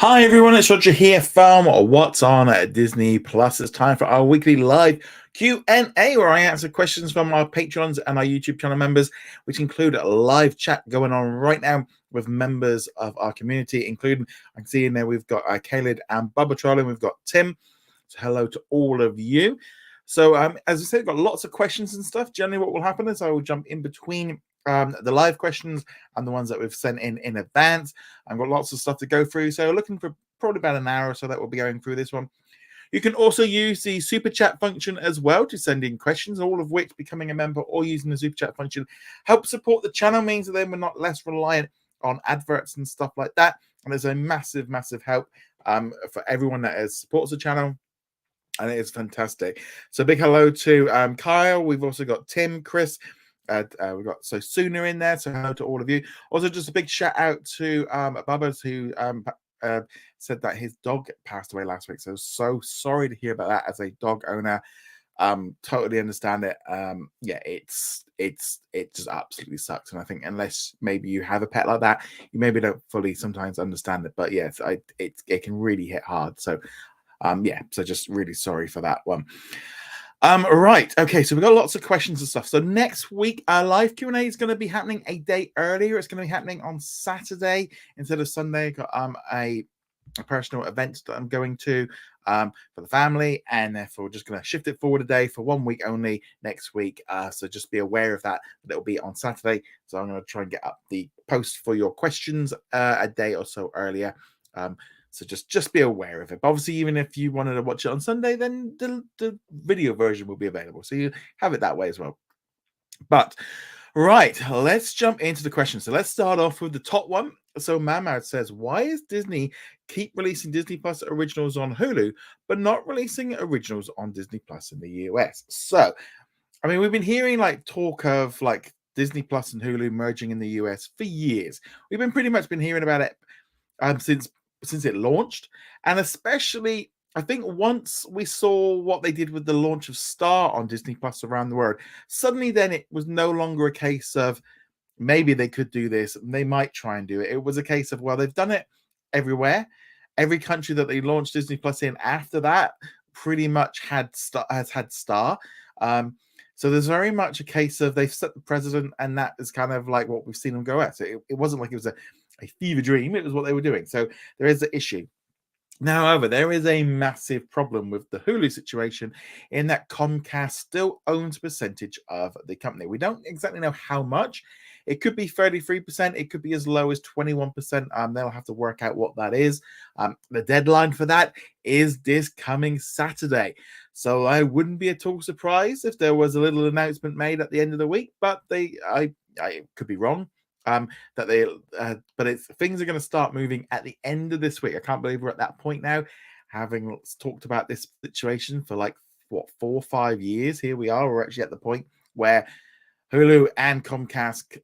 Hi everyone, it's Roger here from What's on at Disney Plus. It's time for our weekly live Q&A where I answer questions from our patrons and our YouTube channel members, which include a live chat going on right now with members of our community, including, I can see in there we've got Khaled and Bubba Troll, and we've got Tim. So hello to all of you. So as I said, got lots of questions and stuff. Generally what will happen is I will jump in between the live questions and the ones that we've sent in advance. I've got lots of stuff to go through, so looking for probably about an hour or so that we'll be going through this one. You can also use the super chat function as well to send in questions, all of which becoming a member or using the super chat function helps support the channel, means that then we're not less reliant on adverts and stuff like that. And there's a massive help for everyone that supports the channel, and it is fantastic. So big hello to Kyle. We've also got Tim, Chris, we've got Sooner in there, so hello to all of you. Also, just a big shout out to Bubba's, who said that his dog passed away last week. So sorry to hear about that. As a dog owner, totally understand it. Yeah, it just absolutely sucks. And I think unless maybe you have a pet like that, you maybe don't fully sometimes understand it. But yes, it can really hit hard. So yeah, so just really sorry for that one. Right, okay, so we've got lots of questions and stuff. So next week our live Q&A is going to be happening a day earlier. It's going to be happening on Saturday instead of Sunday. Got a personal event that I'm going to for the family, and therefore we're just going to shift it forward a day for 1 week only next week. So just be aware of that, but it'll be on Saturday. So I'm going to try and get up the post for your questions a day or so earlier. So just be aware of it. But obviously, even if you wanted to watch it on Sunday, then the video version will be available. So you have it that way as well. But right, let's jump into the questions. So let's start off with the top one. So Mamad says, why is Disney keep releasing Disney Plus originals on Hulu, but not releasing originals on Disney Plus in the US? So, I mean, we've been hearing like talk of like Disney Plus and Hulu merging in the US for years. We've been pretty much been hearing about it since it launched, and especially I think once we saw what they did with the launch of Star on Disney Plus around the world, suddenly then it was no longer a case of maybe they could do this and they might try and do it. It was a case of, well, they've done it everywhere. Every country that they launched Disney Plus in after that pretty much has had Star. So there's very much a case of they've set the precedent, and that is kind of like what we've seen them go at. So it wasn't like it was a fever dream. It was what they were doing. So there is the issue. Now, however, there is a massive problem with the Hulu situation in that Comcast still owns a percentage of the company. We don't exactly know how much. It could be 33%. It could be as low as 21%. They'll have to work out what that is. The deadline for that is this coming Saturday. So I wouldn't be at all surprised if there was a little announcement made at the end of the week, but I could be wrong. But things are going to start moving at the end of this week. I can't believe we're at that point now, having talked about this situation for like 4 or 5 years. Here we are. We're actually at the point where Hulu and Comcast,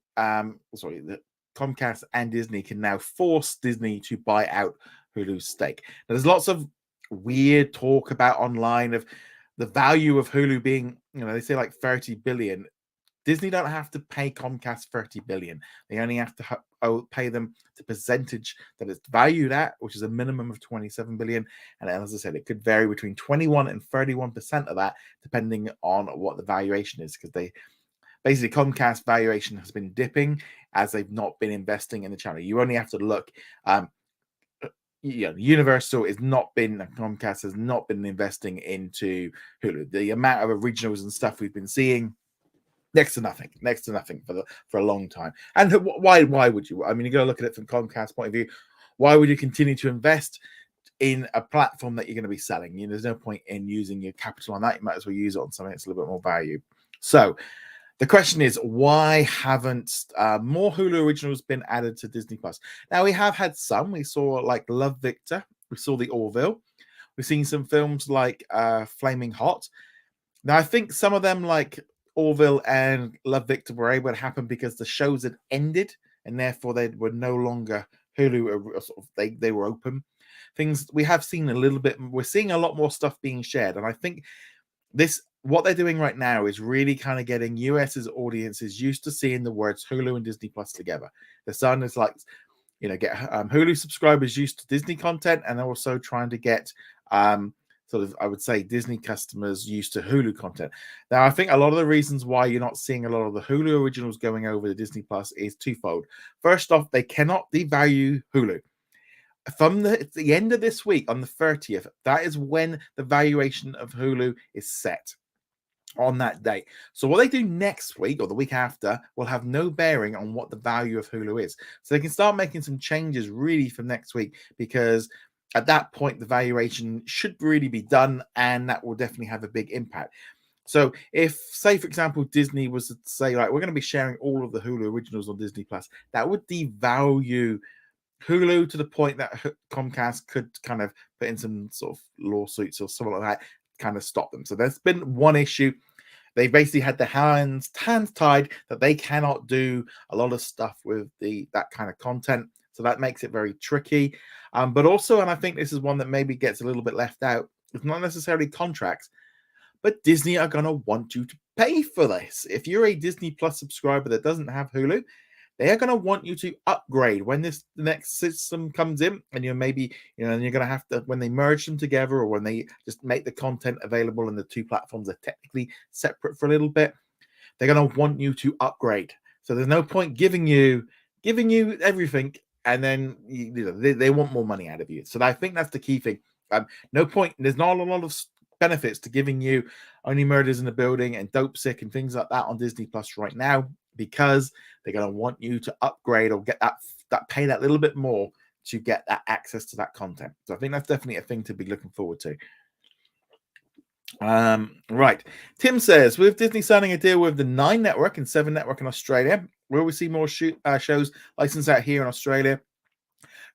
Comcast and Disney can now force Disney to buy out Hulu's stake. Now, there's lots of weird talk about online of the value of Hulu being, they say like 30 billion. Disney don't have to pay Comcast 30 billion. They only have to pay them the percentage that it's valued at, which is a minimum of 27 billion. And as I said, it could vary between 21 and 31% of that, depending on what the valuation is, because basically Comcast valuation has been dipping as they've not been investing in the channel. You only have to look. Universal Comcast has not been investing into Hulu. The amount of originals and stuff we've been seeing, next to nothing for a long time. And why would you? I mean, you got to look at it from Comcast's point of view. Why would you continue to invest in a platform that you're going to be selling? There's no point in using your capital on that. You might as well use it on something that's a little bit more value. So the question is, why haven't more Hulu originals been added to Disney Plus? Now, we have had some. We saw like Love Victor. We saw The Orville. We've seen some films like Flaming Hot. Now, I think some of them, like Orville and Love Victor, were able to happen because the shows had ended and therefore they were no longer Hulu. They were open. Things we have seen a little bit. We're seeing a lot more stuff being shared, and I think what they're doing right now is really kind of getting US's audiences used to seeing the words Hulu and Disney Plus together. The sun is like, get Hulu subscribers used to Disney content, and also trying to get sort of, I would say, Disney customers used to Hulu content. Now, I think a lot of the reasons why you're not seeing a lot of the Hulu originals going over to Disney Plus is twofold. First off, they cannot devalue Hulu. From the end of this week, on the 30th, that is when the valuation of Hulu is set on that date. So what they do next week or the week after will have no bearing on what the value of Hulu is. So they can start making some changes really from next week, because at that point, the valuation should really be done, and that will definitely have a big impact. So if, say, for example, Disney was to say, like, we're going to be sharing all of the Hulu originals on Disney Plus, that would devalue Hulu to the point that Comcast could kind of put in some sort of lawsuits or something like that, kind of stop them. So there's been one issue. They basically had their hands tied that they cannot do a lot of stuff with that kind of content. So that makes it very tricky. But also, and I think this is one that maybe gets a little bit left out, it's not necessarily contracts, but Disney are going to want you to pay for this. If you're a Disney Plus subscriber that doesn't have Hulu, they are going to want you to upgrade when the next system comes in, and you're going to have to, when they merge them together, or when they just make the content available and the two platforms are technically separate for a little bit, they're going to want you to upgrade. So there's no point giving you everything, and then they want more money out of you. So I think that's the key thing. No point. There's not a lot of benefits to giving you Only Murders in the Building and Dope Sick and things like that on Disney Plus right now, because they're going to want you to upgrade or get that pay that little bit more to get that access to that content. So I think that's definitely a thing to be looking forward to. Right. Tim says, with Disney signing a deal with the 9 network and 7 network in Australia, will we see more shows licensed out here in Australia?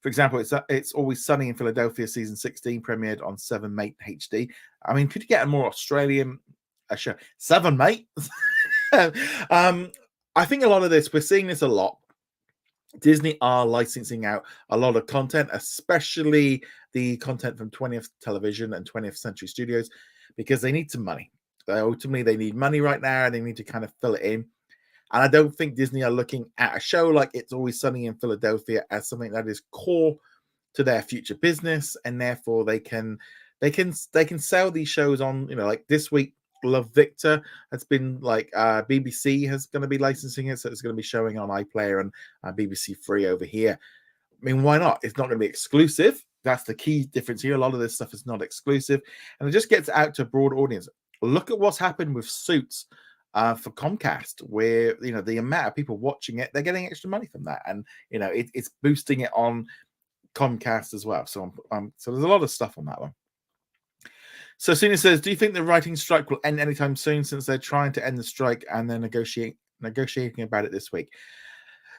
For example, it's Always Sunny in Philadelphia season 16 premiered on 7 Mate HD. I mean, could you get a more Australian show? 7 Mate. I think a lot of this, we're seeing this a lot. Disney are licensing out a lot of content, especially the content from 20th Television and 20th Century Studios, because they need some money. Ultimately, they need money right now, and they need to kind of fill it in. And I don't think Disney are looking at a show like It's Always Sunny in Philadelphia as something that is core to their future business, and therefore they can sell these shows on, like this week. Love Victor has been like BBC is going to be licensing it, so it's going to be showing on iPlayer and BBC Free over here. I mean, why not? It's not going to be exclusive. That's the key difference here. A lot of this stuff is not exclusive, and it just gets out to a broad audience. Look at what's happened with Suits for Comcast, where the amount of people watching it, they're getting extra money from that, and it's boosting it on Comcast as well. So so there's a lot of stuff on that one. So Sina says, do you think the writing strike will end anytime soon, since they're trying to end the strike and they're negotiating about it this week?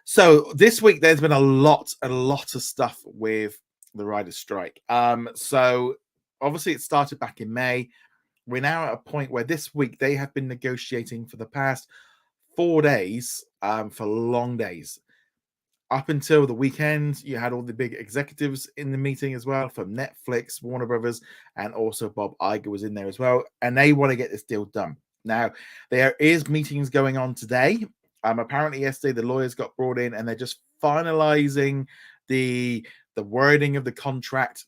So this week there's been a lot of stuff with the writers' strike. So obviously it started back in May. We're now at a point where this week they have been negotiating for the past 4 days, for long days. Up until the weekend, you had all the big executives in the meeting as well, from Netflix, Warner Brothers, and also Bob Iger was in there as well. And they want to get this deal done. Now, there is meetings going on today. Apparently yesterday, the lawyers got brought in, and they're just finalizing the wording of the contract.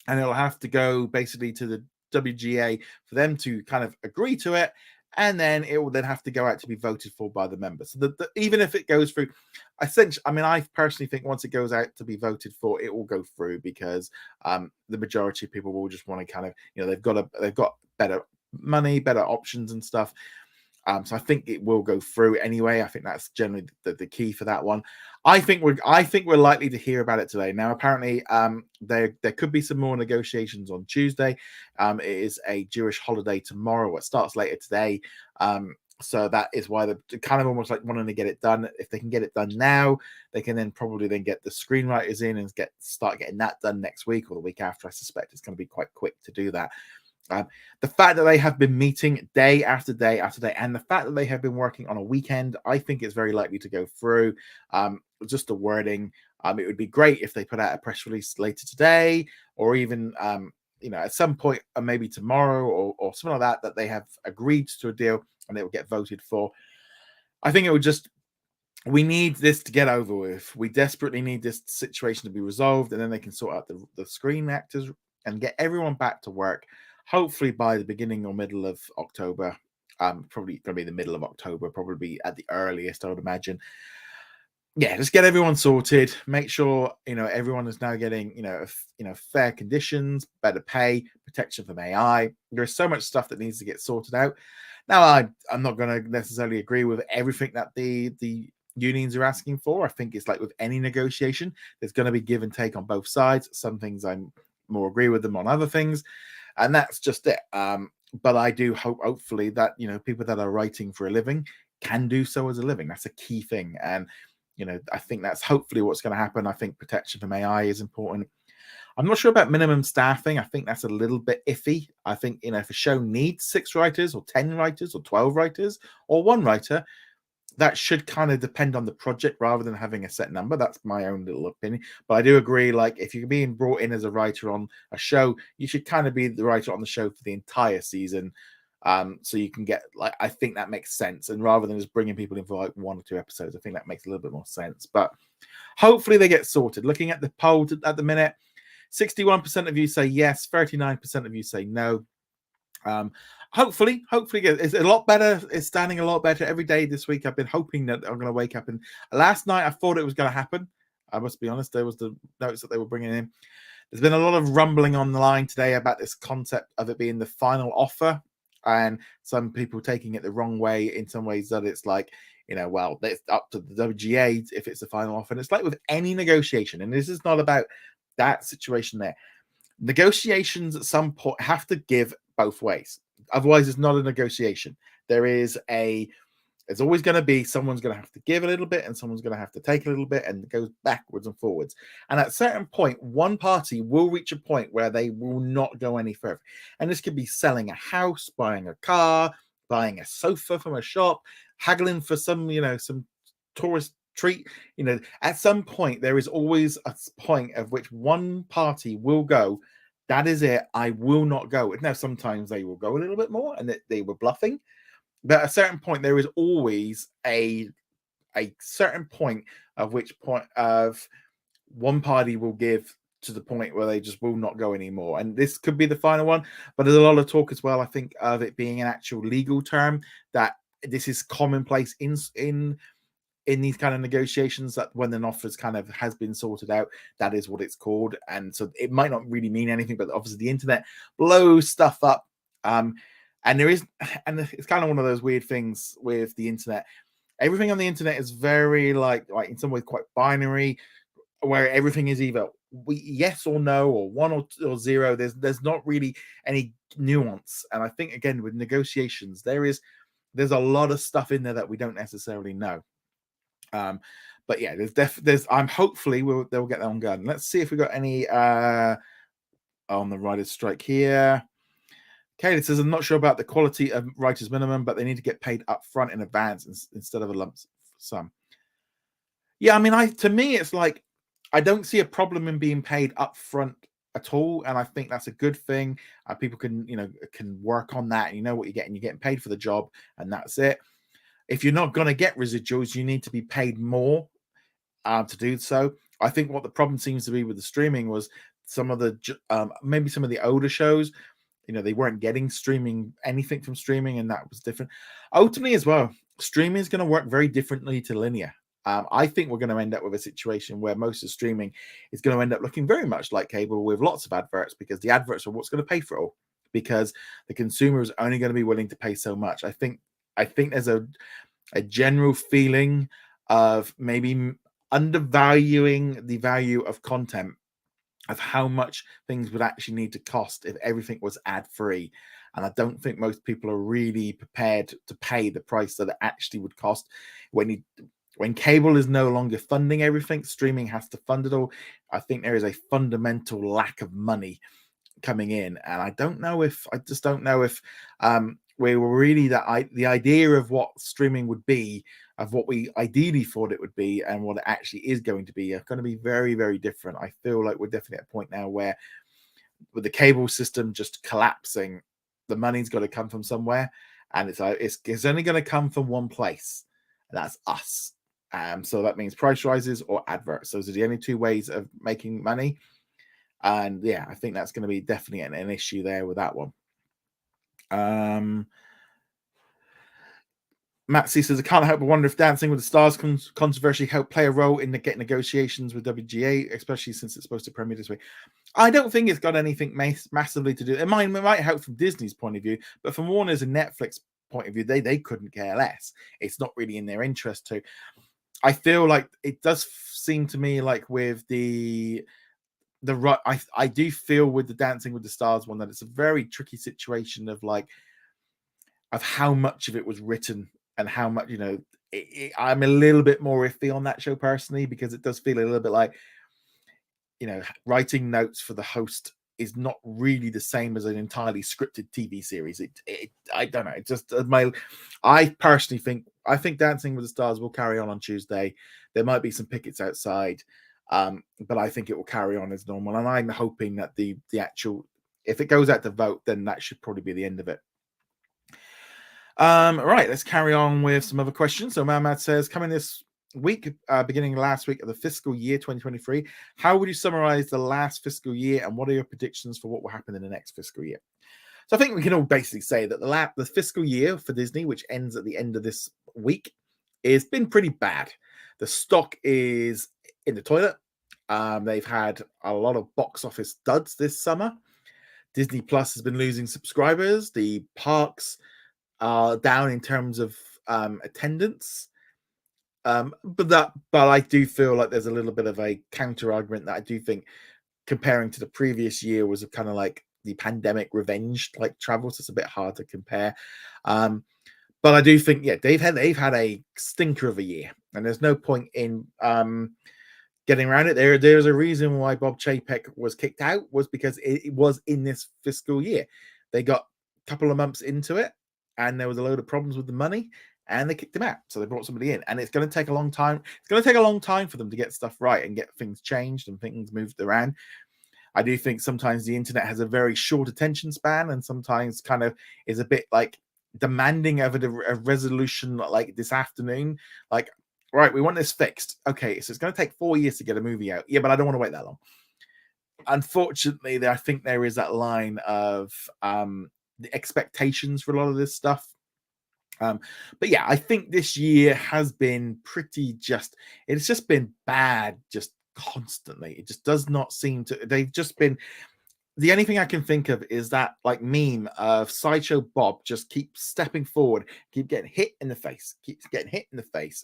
And it'll have to go basically to the WGA for them to kind of agree to it. And then it will then have to go out to be voted for by the members. So even if it goes through, essentially, I mean, I personally think once it goes out to be voted for, it will go through, because the majority of people will just want to kind of, they've got better money, better options and stuff. So I think it will go through anyway. I think that's generally the key for that one. I think we're likely to hear about it today. Now, apparently, there could be some more negotiations on Tuesday. It is a Jewish holiday tomorrow. It starts later today. So that is why they're kind of almost like wanting to get it done. If they can get it done now, they can then probably get the screenwriters in and start getting that done next week or the week after. I suspect it's going to be quite quick to do that. The fact that they have been meeting day after day after day, and the fact that they have been working on a weekend, I think it's very likely to go through. Just the wording, it would be great if they put out a press release later today, or even at some point, maybe tomorrow or something like that they have agreed to a deal and it will get voted for. I think it would just we need this to get over with. We desperately need this situation to be resolved, and then they can sort out the screen actors and get everyone back to work. Hopefully by the beginning or middle of October. Probably going to be the middle of October, probably at the earliest, I would imagine. Yeah, just get everyone sorted. Make sure everyone is now getting fair conditions, better pay, protection from AI. There's so much stuff that needs to get sorted out. Now, I'm not going to necessarily agree with everything that the unions are asking for. I think it's like with any negotiation, there's going to be give and take on both sides. Some things I'm more agree with them on, other things, and that's just it. But I do hope, hopefully, that people that are writing for a living can do so as a living. That's a key thing, and I think that's hopefully what's going to happen. I think protection from AI is important. I'm not sure about minimum staffing. I think that's a little bit iffy. I think, if a show needs 6 writers or 10 writers or 12 writers or 1 writer, that should kind of depend on the project rather than having a set number. That's my own little opinion. But I do agree, like, if you're being brought in as a writer on a show, you should kind of be the writer on the show for the entire season. So you can get, like, I think that makes sense. And rather than just bringing people in for like 1 or 2 episodes, I think that makes a little bit more sense. But hopefully they get sorted. Looking at the poll at the minute, 61% of you say yes, 39% of you say no. Hopefully it's a lot better. It's standing a lot better every day this week. I've been hoping that I'm going to wake up, and last night I thought it was going to happen. I must be honest, there was the notes that they were bringing in. There's been a lot of rumbling on the line today about this concept of it being the final offer, and some people taking it the wrong way in some ways, that it's like, well, it's up to the WGA if it's the final offer. And it's like with any negotiation, and this is not about that situation there. Negotiations at some point have to give both ways. Otherwise, it's not a negotiation. There's always going to be someone's going to have to give a little bit and someone's going to have to take a little bit, and it goes backwards and forwards. And at a certain point, one party will reach a point where they will not go any further. And this could be selling a house, buying a car, buying a sofa from a shop, haggling for some tourist treat. At some point, there is always a point of which one party will go, that is it, I will not go. Now, sometimes they will go a little bit more and they were bluffing. But at a certain point, there is always a certain point of which point of one party will give to the point where they just will not go anymore. And this could be the final one. But there's a lot of talk as well, I think, of it being an actual legal term, that this is commonplace in these kind of negotiations, that when an offer kind of has been sorted out, that is what it's called. And so it might not really mean anything, but obviously the internet blows stuff up. And it's kind of one of those weird things with the internet. Everything on the internet is very like in some ways quite binary, where everything is either yes or no, or 1 or 0. There's not really any nuance. And I think, again, with negotiations, there's a lot of stuff in there that we don't necessarily know. But yeah, I'm hopefully they'll get that on gun. Let's see if we got any on the writer's strike here. Okay, it says, I'm not sure about the quality of writer's minimum, but they need to get paid up front in advance instead of a lump sum. Yeah, I mean, to me, it's like, I don't see a problem in being paid up front at all. And I think that's a good thing. People can work on that. And you know what you're getting paid for the job, and that's it. If you're not going to get residuals, you need to be paid more to do so. I think what the problem seems to be with the streaming was some of the maybe some of the older shows, they weren't getting anything from streaming, and that was different. Ultimately as well, streaming is going to work very differently to linear. I think we're going to end up with a situation where most of streaming is going to end up looking very much like cable, with lots of adverts, because the adverts are what's going to pay for it all, because the consumer is only going to be willing to pay so much. I think there's a general feeling of maybe undervaluing the value of content, of how much things would actually need to cost if everything was ad-free. And I don't think most people are really prepared to pay the price that it actually would cost. When cable is no longer funding everything, streaming has to fund it all. I think there is a fundamental lack of money coming in. And I just don't know if we were really the idea of what streaming would be, of what we ideally thought it would be, and what it actually is going to be, are going to be very, very different. I feel like we're definitely at a point now where, with the cable system just collapsing, the money's got to come from somewhere, and it's only going to come from one place, and that's us. So that means price rises or adverts. Those are the only two ways of making money. And yeah, I think that's going to be definitely an issue there with that one. Matt C says, I can't help but wonder if Dancing with the Stars controversy helped play a role in the get negotiations with WGA, especially since it's supposed to premiere this week. I don't think it's got anything massively to do. It might help from Disney's point of view, but from Warner's and Netflix point of view, they couldn't care less. It's not really in their interest to. I feel like it does seem to me like with the right, I do feel with the Dancing with the Stars one that it's a very tricky situation of how much of it was written and how much, I'm a little bit more iffy on that show personally, because it does feel a little bit like, writing notes for the host is not really the same as an entirely scripted TV series. I don't know. It just I personally think Dancing with the Stars will carry on Tuesday. There might be some pickets outside, but I think it will carry on as normal. And I'm hoping that the actual, if it goes out to vote, then that should probably be the end of it. Right, let's carry on with some other questions. So Mahmoud says, coming this week, beginning last week of the fiscal year 2023, how would you summarize the last fiscal year, and what are your predictions for what will happen in the next fiscal year? So I think we can all basically say that the fiscal year for Disney, which ends at the end of this week, has been pretty bad. The stock is in the toilet. They've had a lot of box office duds this summer. Disney Plus has been losing subscribers. The parks are down in terms of attendance. But I do feel like there's a little bit of a counter argument that I do think comparing to the previous year was a kind of like the pandemic revenge like travel, so it's a bit hard to compare. But I do think, yeah, they've had a stinker of a year, and there's no point in getting around it. There's a reason why Bob Chapek was kicked out, was because it was in this fiscal year. They got a couple of months into it, and there was a load of problems with the money, and they kicked him out. So they brought somebody in, and it's going to take a long time. It's going to take a long time for them to get stuff right and get things changed and things moved around. I do think sometimes the internet has a very short attention span, and sometimes kind of is a bit like demanding of a resolution like this afternoon. Like, right, we want this fixed. Okay, so it's going to take 4 years to get a movie out. Yeah, but I don't want to wait that long. Unfortunately, I think there is that line of the expectations for a lot of this stuff. But yeah, I think this year has been it's just been bad, just constantly. It just does not seem to, they've just been, the only thing I can think of is that like meme of Sideshow Bob just keeps stepping forward, keeps getting hit in the face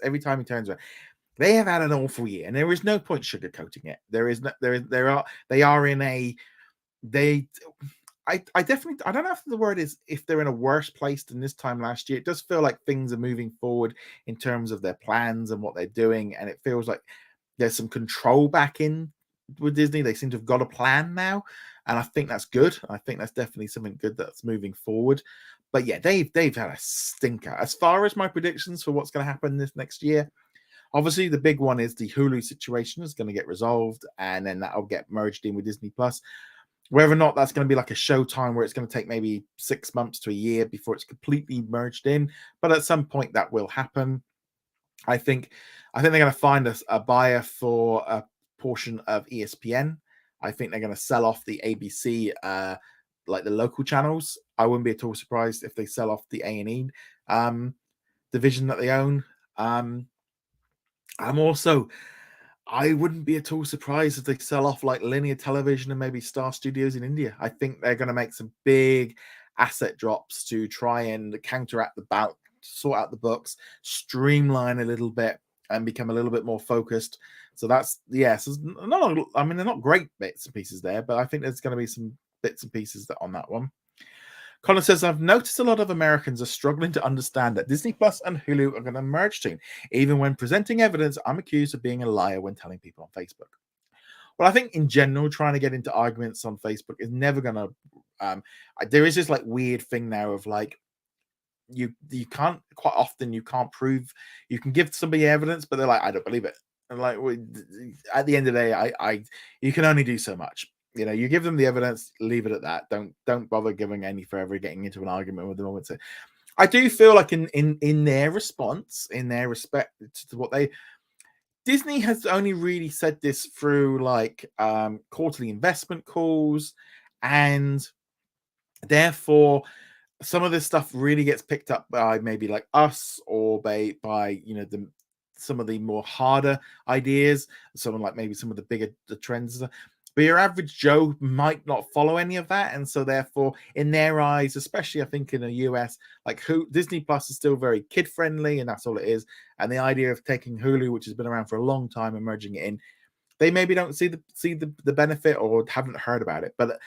every time he turns around. They have had an awful year, and there is no point sugarcoating it. I definitely, I don't know if the word is if they're in a worse place than this time last year. It does feel like things are moving forward in terms of their plans and what they're doing, and it feels like there's some control back in with Disney. They seem to have got a plan now, and I think that's good. I think that's definitely something good that's moving forward. But yeah, they've had a stinker. As far as my predictions for what's going to happen this next year, obviously the big one is the Hulu situation is going to get resolved, and then that'll get merged in with Disney Plus. Whether or not that's going to be like a Showtime where it's going to take maybe 6 months to a year before it's completely merged in, but at some point that will happen. I think they're going to find a buyer for a portion of ESPN. I think they're going to sell off the ABC, like the local channels. I wouldn't be at all surprised if they sell off the A&E division that they own. I wouldn't be at all surprised if they sell off like linear television and maybe Star Studios in India. I think they're going to make some big asset drops to try and counteract sort out the books, streamline a little bit, and become a little bit more focused. So that's, yes, they're not great bits and pieces there, but I think there's going to be some bits and pieces on that one. Connor says, I've noticed a lot of Americans are struggling to understand that Disney Plus and Hulu are going to merge soon. Even when presenting evidence, I'm accused of being a liar when telling people on Facebook. Well, I think in general, trying to get into arguments on Facebook is never going to... there is this like weird thing now of like, you can't, quite often you can't prove, you can give somebody evidence, but they're like, I don't believe it. And like, at the end of the day, you can only do so much. You give them the evidence, leave it at that. Don't bother giving any further, getting into an argument with them. I do feel like in their response, in their respect to what Disney has only really said this through like quarterly investment calls, and therefore some of this stuff really gets picked up by maybe like us, or by some of the more harder ideas, someone like maybe some of the bigger the trends. But your average Joe might not follow any of that, and so therefore, in their eyes, especially I think in the US, like Disney Plus is still very kid friendly, and that's all it is. And the idea of taking Hulu, which has been around for a long time, and merging it in, they maybe don't see the benefit or haven't heard about it. But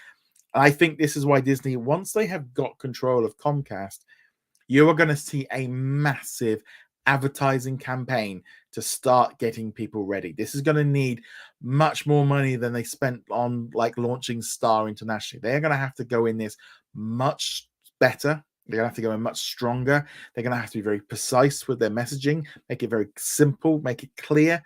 I think this is why Disney, once they have got control of Comcast, you are going to see a massive advertising campaign to start getting people ready. This is going to need much more money than they spent on like launching Star internationally. They're going to have to go in this much better. They're going to have to go in much stronger. They're going to have to be very precise with their messaging, make it very simple, make it clear.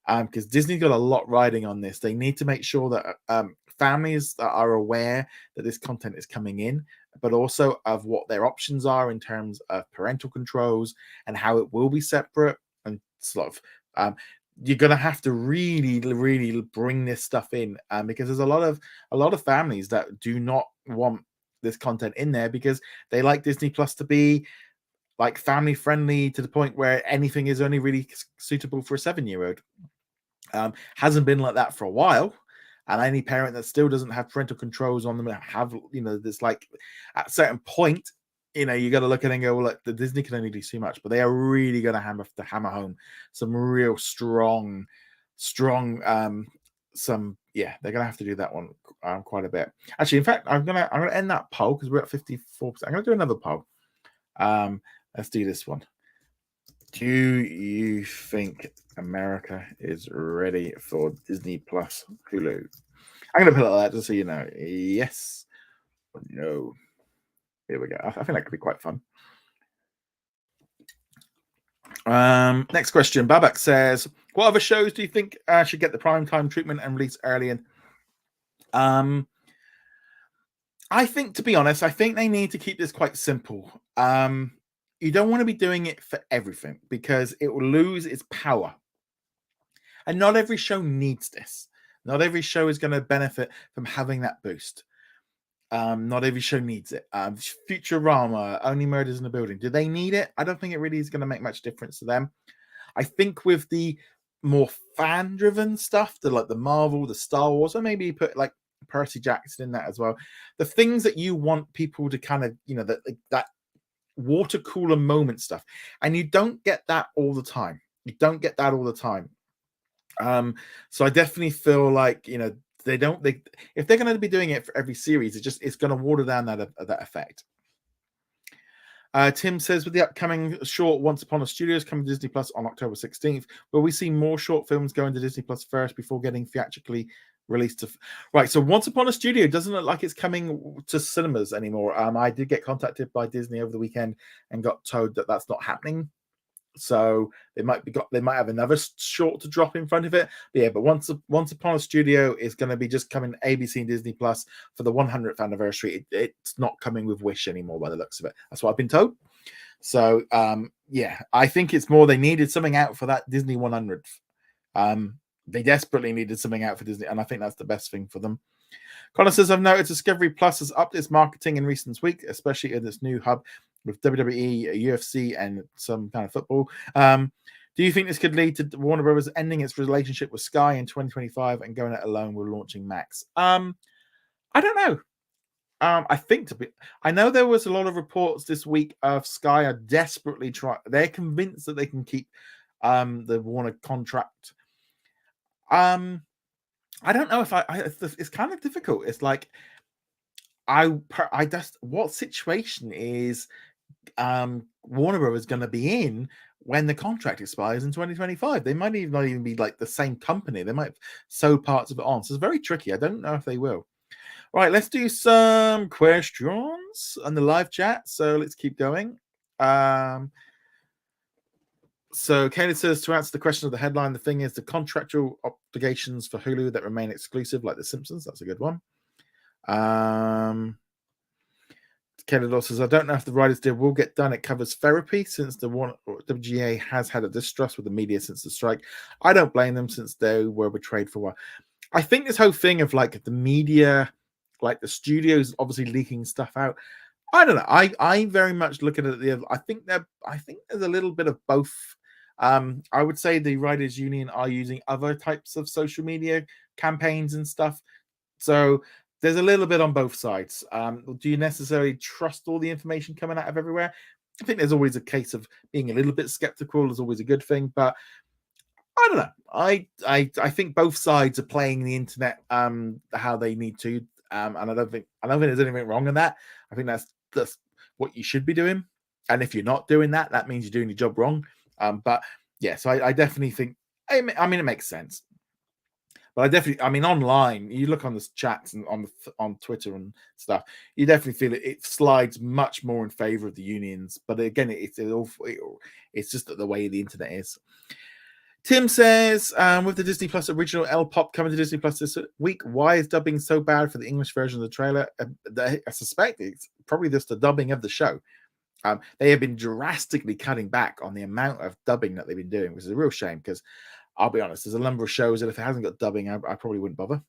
Because Disney's got a lot riding on this. They need to make sure that families are aware that this content is coming in, but also of what their options are in terms of parental controls and how it will be separate. And sort of, you're going to have to really, really bring this stuff in, because there's a lot of families that do not want this content in there because they like Disney Plus to be like family friendly to the point where anything is only really suitable for a 7-year-old. Hasn't been like that for a while, and any parent that still doesn't have parental controls on them have, this like at a certain point, you got to look at it and go, well, look, the Disney can only do so much, but they are really going to hammer home some real strong they're gonna have to do that one quite a bit. Actually, in fact, I'm gonna end that poll because we're at 54%. I'm gonna do another poll. Let's do this one. Do you think America is ready for Disney Plus Hulu? I'm going to put it like that just so you know. Yes or no. Here we go. I think that could be quite fun. Next question. Babak says, what other shows do you think should get the primetime treatment and release early? And I think, to be honest, I think they need to keep this quite simple. You don't want to be doing it for everything because it will lose its power. And not every show needs this. Not every show is going to benefit from having that boost. Not every show needs it. Futurama, Only Murders in the Building. Do they need it? I don't think it really is going to make much difference to them. I think with the more fan-driven stuff, like the Marvel, the Star Wars, or maybe put like Percy Jackson in that as well. The things that you want people to kind of, that water cooler moment stuff, and you don't get that all the time. So I definitely feel like if they're going to be doing it for every series, it's going to water down that effect. Tim says, with the upcoming short Once Upon a Studios coming to Disney Plus on October 16th, will we see more short films going to Disney Plus first before getting theatrically released? Right, so Once Upon a Studio doesn't look like it's coming to cinemas anymore. I did get contacted by Disney over the weekend and got told that that's not happening. So they might have another short to drop in front of it. But yeah, but Once Upon a Studio is going to be just coming ABC and Disney Plus for the 100th anniversary. It's not coming with Wish anymore by the looks of it. That's what I've been told. So yeah, I think it's more they needed something out for that Disney 100th. They desperately needed something out for Disney, and I think that's the best thing for them. Connor says, I've noticed Discovery Plus has upped its marketing in recent weeks, especially in its new hub with WWE, UFC, and some kind of football. Do you think this could lead to Warner Brothers ending its relationship with Sky in 2025 and going it alone with launching Max? I don't know. I know there was a lot of reports this week of Sky are desperately trying. They're convinced that they can keep the Warner contract. I don't know if it's kind of difficult. It's like what situation is Warner Brothers going to be in when the contract expires in 2025? They might not even be like the same company. They might have sold parts of it on. So it's very tricky. I don't know if they will. Right, let's do some questions on the live chat. So let's keep going. So Kayla says, to answer the question of the headline, the thing is the contractual obligations for Hulu that remain exclusive, like The Simpsons. That's a good one. Kelly Law says, I don't know if the writers' deal will get done. It covers therapy since the WGA has had a distrust with the media since the strike. I don't blame them since they were betrayed for a while. I think this whole thing of like the media, like the studios obviously leaking stuff out. I don't know. I very much look at it the other. I think there's a little bit of both. I would say the writers' union are using other types of social media campaigns and stuff. So there's a little bit on both sides. Do you necessarily trust all the information coming out of everywhere? I think there's always a case of being a little bit skeptical is always a good thing, but I don't know. I think both sides are playing the internet how they need to, and I don't think there's anything wrong in that. I think that's what you should be doing, and if you're not doing that, that means you're doing your job wrong. But yeah, so I definitely think. I mean, it makes sense. But I mean, online, you look on the chats and on Twitter and stuff, you definitely feel it slides much more in favor of the unions. But again, it's just the way the internet is. Tim says, with the Disney Plus original L Pop coming to Disney Plus this week, why is dubbing so bad for the English version of the trailer? I suspect it's probably just the dubbing of the show. They have been drastically cutting back on the amount of dubbing that they've been doing, which is a real shame because I'll be honest, there's a number of shows that if it hasn't got dubbing, I probably wouldn't bother.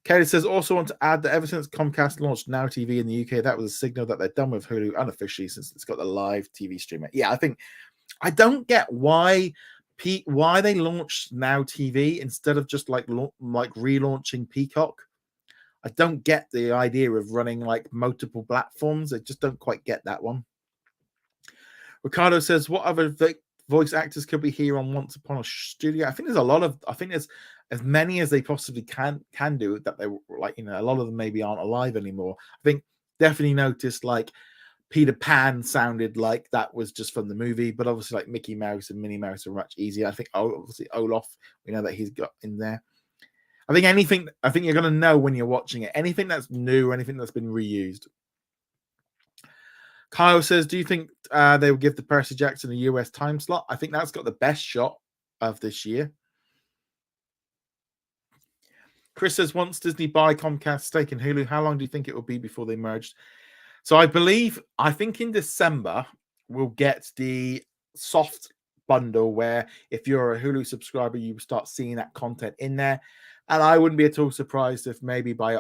Katie says, also want to add that ever since Comcast launched Now TV in the UK, that was a signal that they're done with Hulu unofficially since it's got the live TV streamer. Yeah, I don't get why they launched Now TV instead of just like relaunching Peacock. I don't get the idea of running like multiple platforms. I just don't quite get that one. Ricardo says, what other voice actors could we hear on Once Upon a Studio? I think there's as many as they possibly can do that. They like, a lot of them maybe aren't alive anymore. I think definitely noticed like Peter Pan sounded like that was just from the movie, but obviously like Mickey Mouse and Minnie Mouse are much easier. I think obviously Olaf, we know that he's got in there. I think you're going to know when you're watching it. Anything that's new or anything that's been reused. Kyle says, do you think they will give the Percy Jackson a US time slot? I think that's got the best shot of this year. Chris says, once Disney buy Comcast stake in Hulu, how long do you think it will be before they merged? So I think in December, we'll get the soft bundle where if you're a Hulu subscriber, you start seeing that content in there. And I wouldn't be at all surprised if maybe by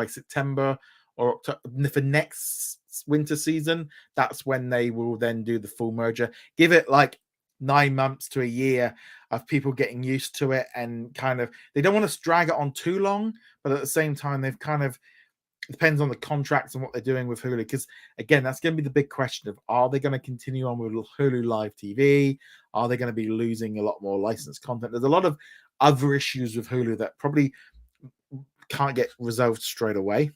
September or for next winter season, that's when they will then do the full merger. Give it like 9 months to a year of people getting used to it, and kind of they don't want to drag it on too long, but at the same time they've kind of, it depends on the contracts and what they're doing with Hulu, because again, that's going to be the big question of, are they going to continue on with Hulu Live TV? Are they going to be losing a lot more licensed content? There's a lot of other issues with Hulu that probably can't get resolved straight away.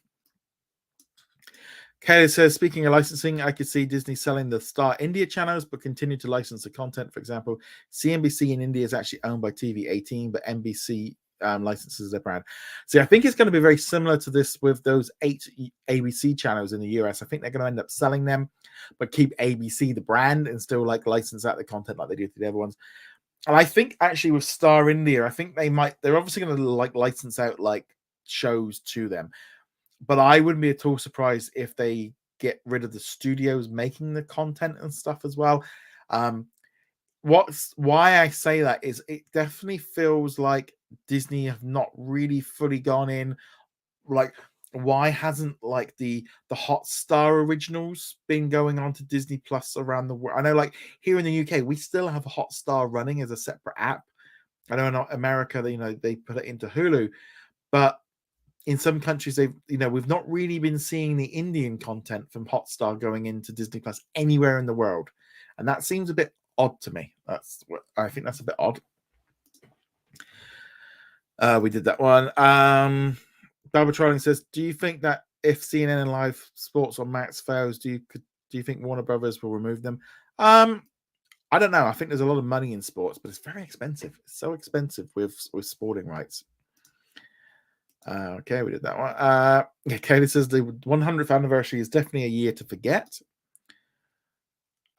Kelly says, speaking of licensing, I could see Disney selling the Star India channels, but continue to license the content. For example, CNBC in India is actually owned by TV18, but NBC licenses their brand. See, I think it's going to be very similar to this with those 8 ABC channels in the US. I think they're going to end up selling them, but keep ABC the brand and still like license out the content like they do to the other ones. And I think actually with Star India, I think they're obviously going to like license out like shows to them. But I wouldn't be at all surprised if they get rid of the studios making the content and stuff as well. Why I say that is it definitely feels like Disney have not really fully gone in. Like, why hasn't like the Hotstar Originals been going on to Disney Plus around the world? I know like here in the UK, we still have Hotstar running as a separate app. I know in America, they put it into Hulu, but in some countries, we've not really been seeing the Indian content from Hotstar going into Disney Plus anywhere in the world, and that seems a bit odd to me. I think that's a bit odd. We did that one. Double Trolling says, do you think that if CNN and Live Sports on Max fails, do you think Warner Brothers will remove them? I don't know. I think there's a lot of money in sports, but it's very expensive. It's so expensive with sporting rights. Okay, we did that one. Katie says the 100th anniversary is definitely a year to forget.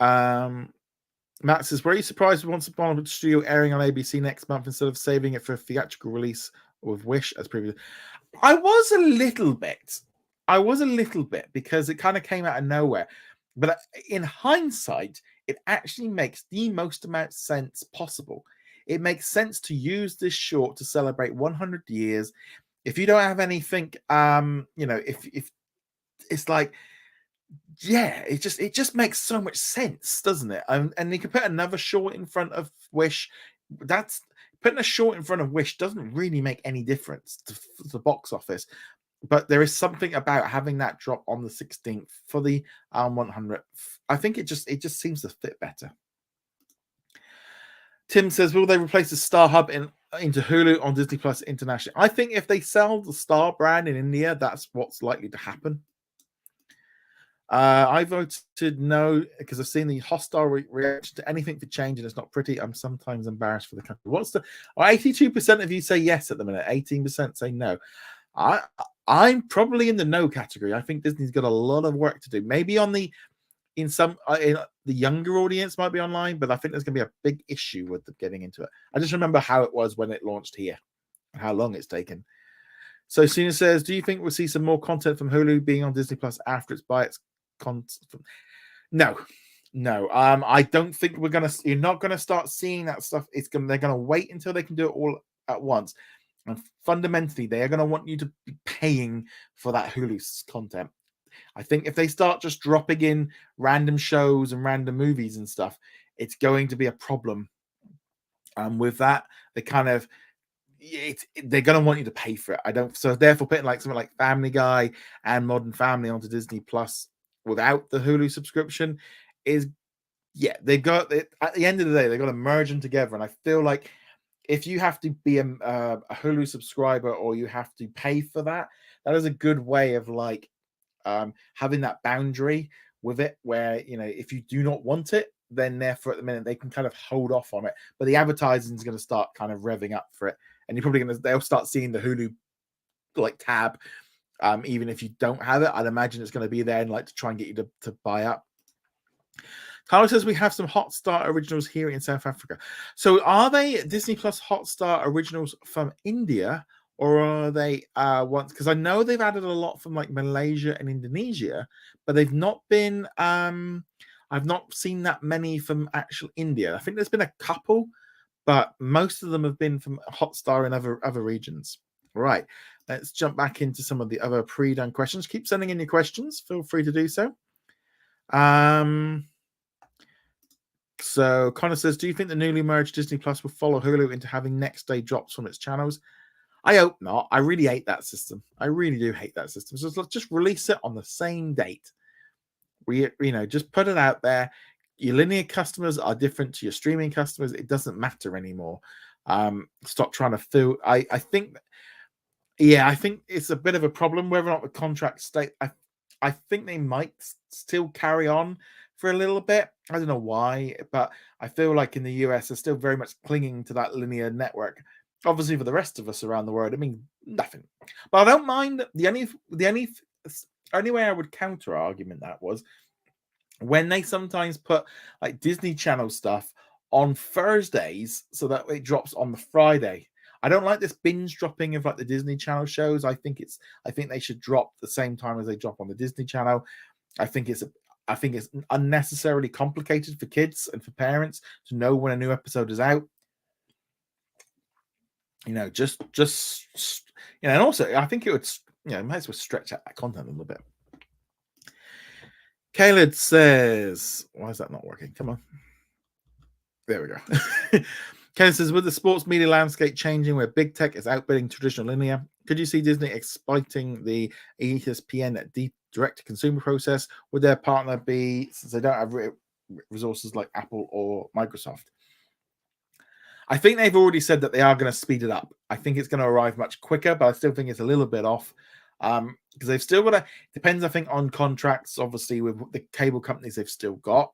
Matt says, were you surprised with Once Upon a Studio airing on ABC next month instead of saving it for a theatrical release with Wish as previously? I was a little bit. I was a little bit, because it kind of came out of nowhere. But in hindsight, it actually makes the most amount of sense possible. It makes sense to use this short to celebrate 100 years. If you don't have anything, if it's like, yeah, it just makes so much sense, doesn't it? And you can put another short in front of Wish. That's putting a short in front of Wish doesn't really make any difference to the box office. But there is something about having that drop on the 16th for the 100th. I think it just seems to fit better. Tim says, will they replace the Star Hub into Hulu on Disney Plus International? I think if they sell the Star brand in India, that's what's likely to happen. I voted no because I've seen the hostile reaction to anything for change, and it's not pretty. I'm sometimes embarrassed for the country. 82% of you say yes at the minute, 18% say no. I'm probably in the no category. I think Disney's got a lot of work to do. Maybe in the younger audience might be online, but I think there's going to be a big issue with them getting into it. I just remember how it was when it launched here, and how long it's taken. So Sina says, do you think we'll see some more content from Hulu being on Disney Plus after it's by its content? No. I don't think you're not gonna start seeing that stuff. They're gonna wait until they can do it all at once. And fundamentally, they are going to want you to be paying for that Hulu content. I think if they start just dropping in random shows and random movies and stuff, it's going to be a problem. With that, they're going to want you to pay for it. So therefore, putting like something like Family Guy and Modern Family onto Disney Plus without the Hulu subscription is, at the end of the day, they've got to merge them together. And I feel like if you have to be a Hulu subscriber or you have to pay for that, that is a good way of having that boundary with it, where if you do not want it, then therefore at the minute they can kind of hold off on it. But the advertising is going to start kind of revving up for it, and you're probably they'll start seeing the Hulu tab, even if you don't have it. I'd imagine it's going to be there and to try and get you to buy up. Carlos says we have some Hotstar originals here in South Africa. So are they Disney Plus Hotstar originals from India, or are they ones? Because I know they've added a lot from Malaysia and Indonesia, but they've not been. I've not seen that many from actual India. I think there's been a couple, but most of them have been from Hotstar in other regions. All right, let's jump back into some of the other pre-done questions. Keep sending in your questions. Feel free to do so. So Connor says, do you think the newly merged Disney Plus will follow Hulu into having next day drops from its channels? I hope not. I really hate that system. I really do hate that system. So let's just release it on the same date. Just put it out there. Your linear customers are different to your streaming customers. It doesn't matter anymore. Stop trying to fill. I think it's a bit of a problem whether or not the contract state. I think they might still carry on for a little bit. I don't know why, but I feel like in the US, they're still very much clinging to that linear network. Obviously, for the rest of us around the world, I mean, nothing. But I don't mind. The only way I would counter argument that was when they sometimes put Disney Channel stuff on Thursdays so that it drops on the Friday. I don't like this binge dropping of the Disney Channel shows. I think they should drop the same time as they drop on the Disney Channel. I think it's unnecessarily complicated for kids and for parents to know when a new episode is out. And also I think it would, might as well stretch out that content a little bit. Caleb says, why is that not working? Come on. There we go. Caleb says, with the sports media landscape changing where big tech is outbidding traditional linear, could you see Disney exploiting the ESPN direct-to-consumer process? Would their partner be, since they don't have resources like Apple or Microsoft? I think they've already said that they are going to speed it up. I think it's going to arrive much quicker, but I still think it's a little bit off. Because they've still got to, depends, I think, on contracts, obviously, with the cable companies they've still got.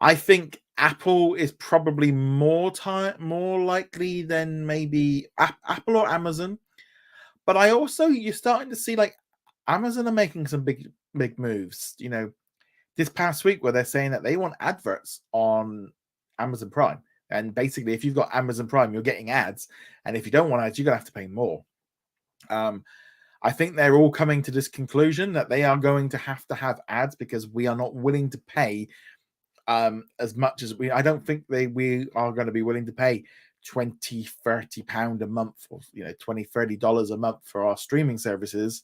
I think Apple is probably more likely than maybe Apple or Amazon. But you're starting to see Amazon are making some big moves. This past week where they're saying that they want adverts on Amazon Prime. And basically, if you've got Amazon Prime, you're getting ads. And if you don't want ads, you're going to have to pay more. I think they're all coming to this conclusion that they are going to have ads because we are not willing to pay as much as I don't think we are going to be willing to pay 20-30 pound a month, or $20-30 a month for our streaming services.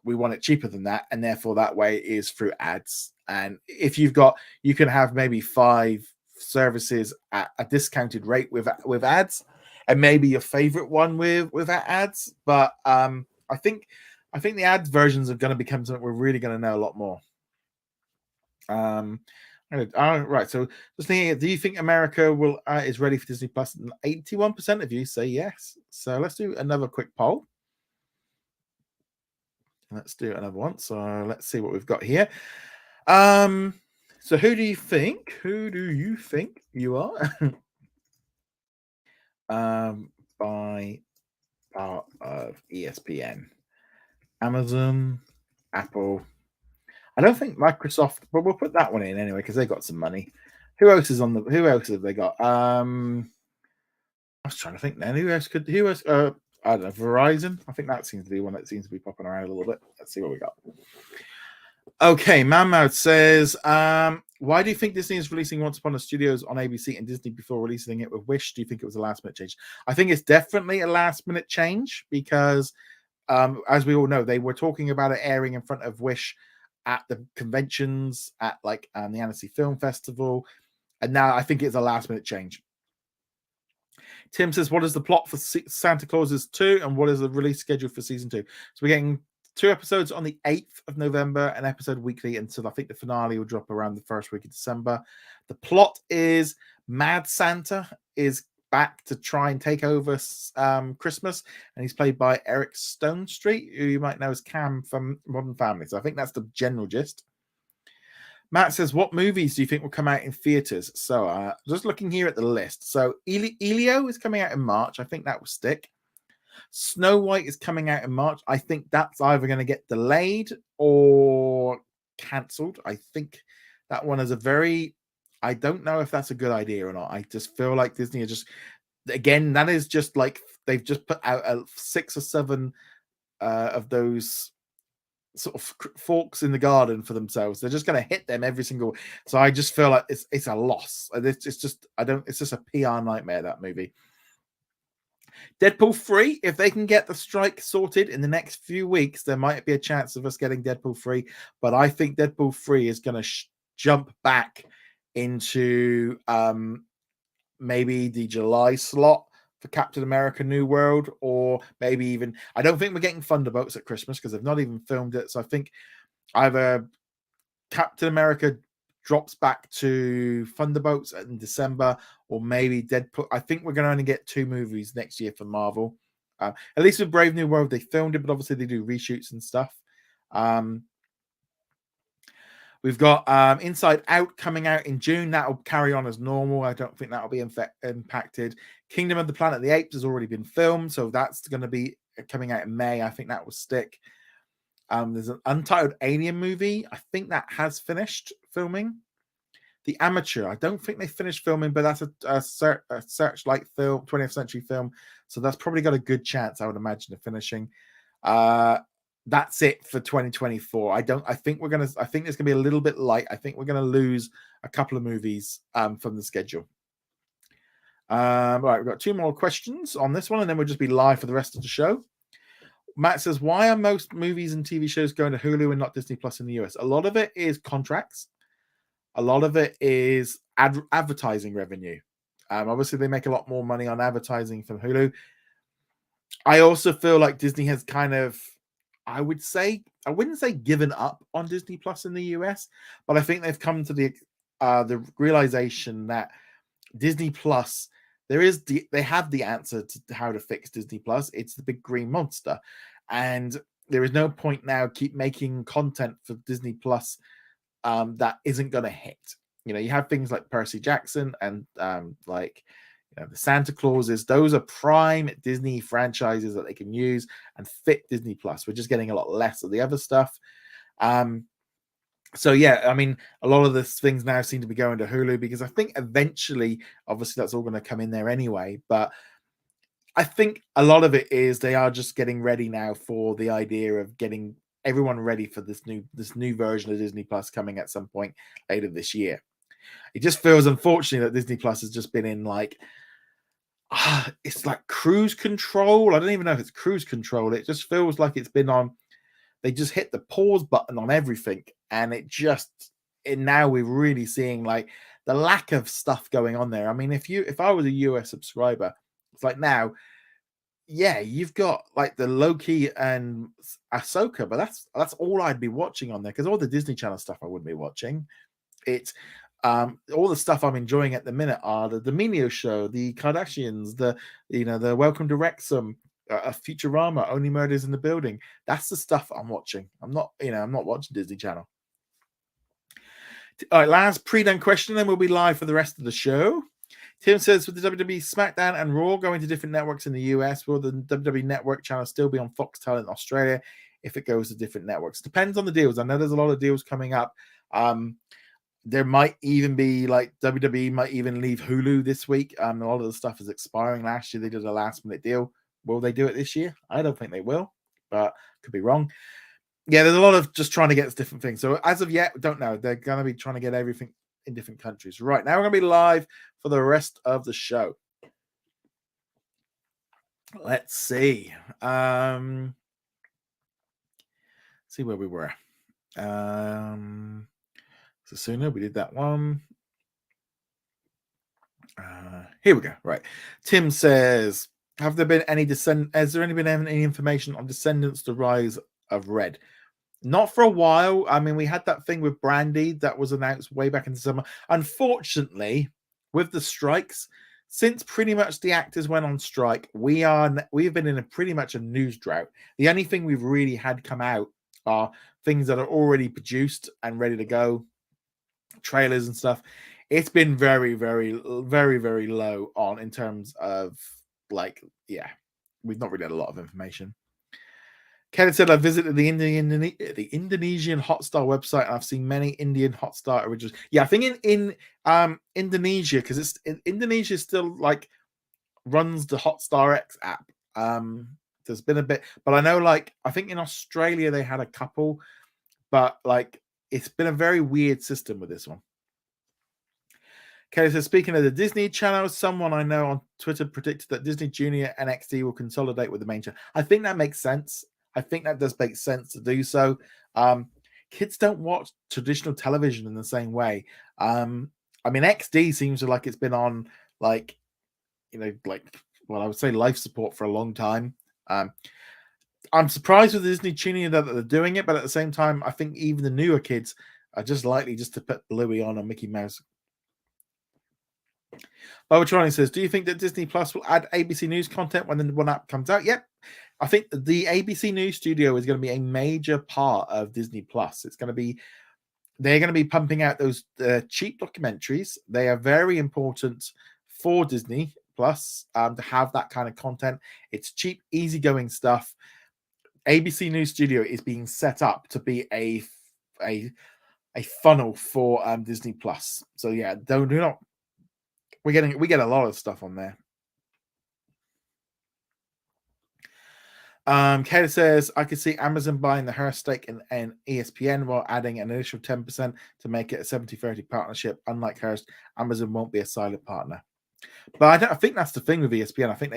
We want it cheaper than that, and therefore that way is through ads. And if you can have maybe 5 services at a discounted rate with ads, and maybe your favorite one without ads. But I think the ads versions are going to become something we're really going to know a lot more. Right. So just thinking, do you think America is ready for Disney Plus? 81% of you say yes. So let's do another quick poll. Let's do another one. So let's see what we've got here. So who do you think you are? By part of ESPN, Amazon, Apple. I don't think Microsoft, but we'll put that one in anyway because they got some money. Who else have they got? I was trying to think then. Who else? I don't know. Verizon. I think that seems to be one that seems to be popping around a little bit. Let's see what we got. Okay, Mammoth says, why do you think Disney is releasing Once Upon a Studios on ABC and Disney before releasing it with Wish? Do you think it was a last-minute change? I think it's definitely a last-minute change because, as we all know, they were talking about it airing in front of Wish at the conventions, at the Annecy Film Festival, and now I think it's a last-minute change. Tim says, what is the plot for Santa Clauses 2 and what is the release schedule for season 2? So we're getting 2 episodes on the 8th of November, an episode weekly until I think the finale will drop around the first week of December. The plot is Mad Santa is back to try and take over Christmas, and he's played by Eric Stonestreet, who you might know as Cam from Modern Family. So I think that's the general gist. Matt says, what movies do you think will come out in theaters? So just looking here at the list. So Elio is coming out in March. I think that will stick. Snow White is coming out in March. I think that's either going to get delayed or cancelled. I think that one is I don't know if that's a good idea or not. I just feel like Disney are just, again, that is just like they've just put out 6 or 7 of those sort of forks in the garden for themselves. They're just going to hit them every single. So I just feel like it's a loss. It's just a PR nightmare, that movie. Deadpool 3, if they can get the strike sorted in the next few weeks, there might be a chance of us getting Deadpool 3. But I think Deadpool 3 is going to jump back into maybe the July slot for Captain America New World, or maybe even, I don't think we're getting Thunderbolts at Christmas because they've not even filmed it. So I think either Captain America drops back to Thunderbolts in December, or maybe Deadpool. I think we're going to only get 2 movies next year for Marvel. At least with Brave New World, they filmed it, but obviously they do reshoots and stuff. We've got Inside Out coming out in June. That will carry on as normal. I don't think that will be impacted. Kingdom of the Planet of the Apes has already been filmed, so that's going to be coming out in May. I think that will stick. There's an Untitled Alien movie. I think that has finished filming. The Amateur, I don't think they finished filming, but that's a Searchlight film, 20th century film. So that's probably got a good chance, I would imagine, of finishing. That's it for 2024. I think there's gonna be a little bit light. I think we're gonna lose a couple of movies from the schedule. Right, we've got 2 more questions on this one, and then we'll just be live for the rest of the show. Matt says, why are most movies and TV shows going to Hulu and not Disney Plus in the US? A lot of it is contracts. A lot of it is advertising revenue. Obviously, they make a lot more money on advertising from Hulu. I also feel like Disney has kind of, I wouldn't say given up on Disney Plus in the US, but I think they've come to the realization that Disney Plus, they have the answer to how to fix Disney Plus. It's the big green monster, and there is no point now keep making content for Disney Plus that isn't going to hit. You have things like Percy Jackson and the Santa Clauses. Those are prime Disney franchises that they can use and fit Disney Plus. We're just getting a lot less of the other stuff. So yeah, I mean, a lot of the things now seem to be going to Hulu because I think eventually, obviously, that's all going to come in there anyway. But I think a lot of it is they are just getting ready now for the idea of getting everyone ready for this new version of Disney Plus coming at some point later this year. It just feels unfortunate that Disney Plus has just been in like it's like cruise control. I don't even know if it's cruise control. It just feels like it's been on. They just hit the pause button on everything, and now we're really seeing like the lack of stuff going on there. I mean, if I was a US subscriber, it's like now, yeah, you've got like the Loki and Ahsoka, but that's all I'd be watching on there, because all the Disney Channel stuff I wouldn't be watching. It's all the stuff I'm enjoying at the minute are the Dominio show, the Kardashians, the Welcome to Wrexham, Futurama, Only Murders in the Building. That's the stuff I'm watching. I'm not watching Disney Channel. All right, last pre-done question, then we'll be live for the rest of the show. Tim says, with the WWE SmackDown and Raw going to different networks in the US, will the WWE Network channel still be on Foxtel in Australia if it goes to different networks? Depends on the deals. I know there's a lot of deals coming up. There might even be like WWE might even leave Hulu this week. A lot of the stuff is expiring. Last year they did a last-minute deal. Will they do it this year? I don't think they will, but could be wrong. Yeah, there's a lot of just trying to get different things. So as of yet, don't know. They're going to be trying to get everything in different countries. Right, now we're going to be live for the rest of the show. Let's see. See where we were. So sooner we did that one. Here we go. Right. Tim says, has there been any information on Descendants, the Rise of Red? Not for a while. I mean, we had that thing with Brandy that was announced way back in the summer. Unfortunately, with the strikes, since pretty much the actors went on strike, we've been in pretty much a news drought. The only thing we've really had come out are things that are already produced and ready to go, trailers and stuff. It's been very, very, very, very low on in terms of we've not really had a lot of information. Ken said, I visited the Indonesian Hotstar website, and I've seen many Indian Hotstar originals. Yeah, I think in Indonesia, because Indonesia still like runs the Hotstar X app. There's been a bit, but I know I think in Australia they had a couple, but it's been a very weird system with this one. Okay, so speaking of the Disney Channel, someone I know on Twitter predicted that Disney Junior NXT will consolidate with the main channel. I think that makes sense. I think that does make sense to do so. Kids don't watch traditional television in the same way. I mean, XD seems to it's been on I would say life support for a long time. I'm surprised with Disney Junior that they're doing it, but at the same time, I think even the newer kids are just likely just to put Bluey on a Mickey Mouse. Bobatronic says, do you think that Disney Plus will add ABC News content when the one app comes out? Yep. I think the ABC News studio is going to be a major part of Disney Plus. They're going to be pumping out those cheap documentaries. They are very important for Disney Plus to have that kind of content. It's cheap, easygoing stuff. ABC News Studio is being set up to be a funnel for Disney Plus. So yeah, do not. We get a lot of stuff on there. Kayla says, I could see Amazon buying the Hearst stake in ESPN while adding an initial 10% to make it a 70-30 partnership. Unlike Hearst, Amazon won't be a silent partner. But I think that's the thing with ESPN. I think